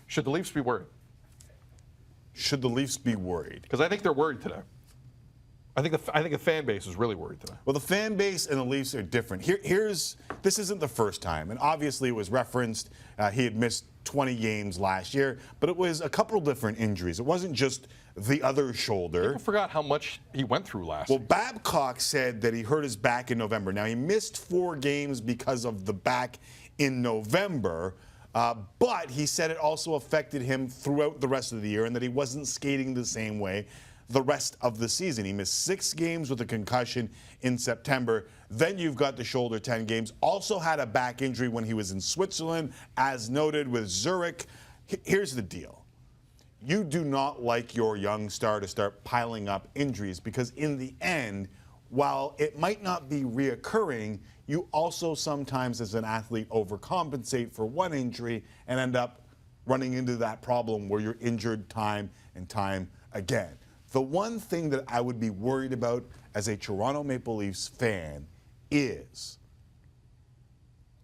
Should the Leafs be worried? Should the Leafs be worried? Because I think they're worried today. I think the fan base is really worried today. Well, the fan base and the Leafs are different. This isn't the first time, and obviously it was referenced. He had missed 20 games last year, but it was a couple different injuries. It wasn't just the other shoulder. People forgot how much he went through last Well, year. Babcock said that he hurt his back in November. Now, he missed 4 games because of the back in November, but he said it also affected him throughout the rest of the year and that he wasn't skating the same way the rest of the season. He missed 6 games with a concussion in September. Then you've got the shoulder 10 games. Also had a back injury when he was in Switzerland, as noted with Zurich. Here's the deal. You do not like your young star to start piling up injuries because in the end, while it might not be reoccurring, you also sometimes as an athlete overcompensate for one injury and end up running into that problem where you're injured time and time again. The one thing that I would be worried about as a Toronto Maple Leafs fan is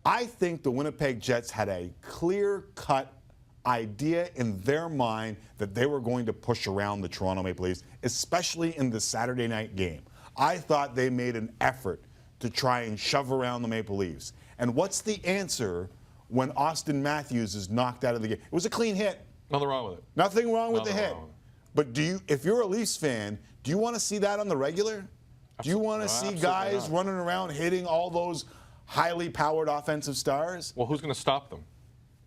I think the Winnipeg Jets had a clear-cut idea in their mind that they were going to push around the Toronto Maple Leafs, especially in the Saturday night game. I thought they made an effort to try and shove around the Maple Leafs. And what's the answer when Auston Matthews is knocked out of the game? It was a clean hit. Nothing wrong with it. Nothing wrong with the hit. Wrong. But if you're a Leafs fan, do you want to see that on the regular? Do you want to see guys running around hitting all those highly powered offensive stars? Well, who's going to stop them?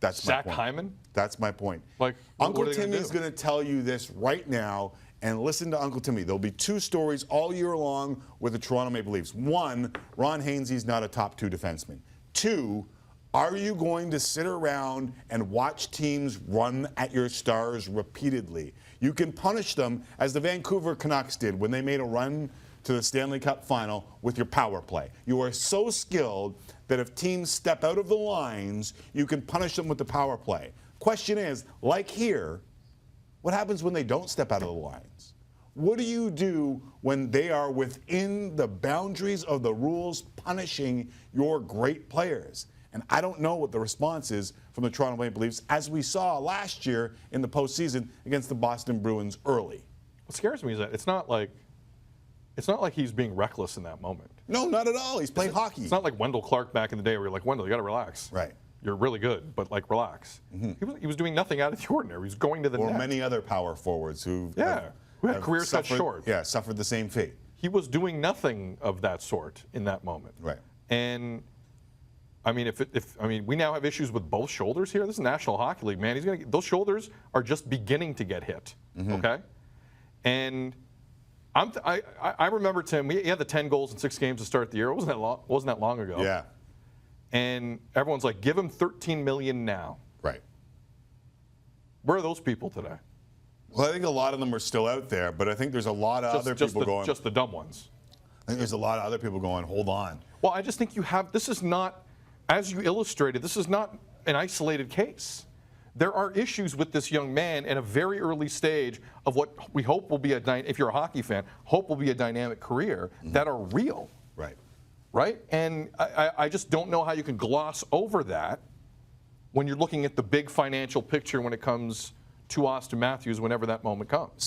That's my point. Zach Hyman? That's my point. Like, Uncle what are they gonna Timmy's do? going to tell you this right now, and listen to Uncle Timmy. There'll be 2 stories all year long with the Toronto Maple Leafs. 1, Ron Hainsey's not a top 2 defenseman. 2, are you going to sit around and watch teams run at your stars repeatedly? You can punish them, as the Vancouver Canucks did when they made a run to the Stanley Cup final with your power play. You are so skilled that if teams step out of the lines, you can punish them with the power play. Question is, like here, what happens when they don't step out of the lines? What do you do when they are within the boundaries of the rules punishing your great players? And I don't know what the response is from the Toronto Maple Leafs, as we saw last year in the postseason against the Boston Bruins early. What scares me is that it's not like he's being reckless in that moment. No, not at all. He's playing hockey. It's not like Wendell Clark back in the day where you're like, Wendell, you got to relax. Right. You're really good, but like relax. He was doing nothing out of the ordinary. He was going to the net. Or many other power forwards who who had careers cut short. Yeah, suffered the same fate. He was doing nothing of that sort in that moment. Right. And I mean, we now have issues with both shoulders here. This is National Hockey League, man. Those shoulders are just beginning to get hit. Okay. And I remember, Tim, he had the 10 goals in 6 games to start the year. It wasn't that long ago. Yeah. And everyone's like, give him $13 million now. Right. Where are those people today? Well, I think a lot of them are still out there, but I think there's a lot of other people going. Just the dumb ones. I think there's a lot of other people going, hold on. Well, I just think this is not, as you illustrated, this is not an isolated case. There are issues with this young man in a very early stage of what we hope will be if you're a hockey fan, hope will be a dynamic career that are real. Right. Right? And I just don't know how you can gloss over that when you're looking at the big financial picture when it comes to Auston Matthews whenever that moment comes.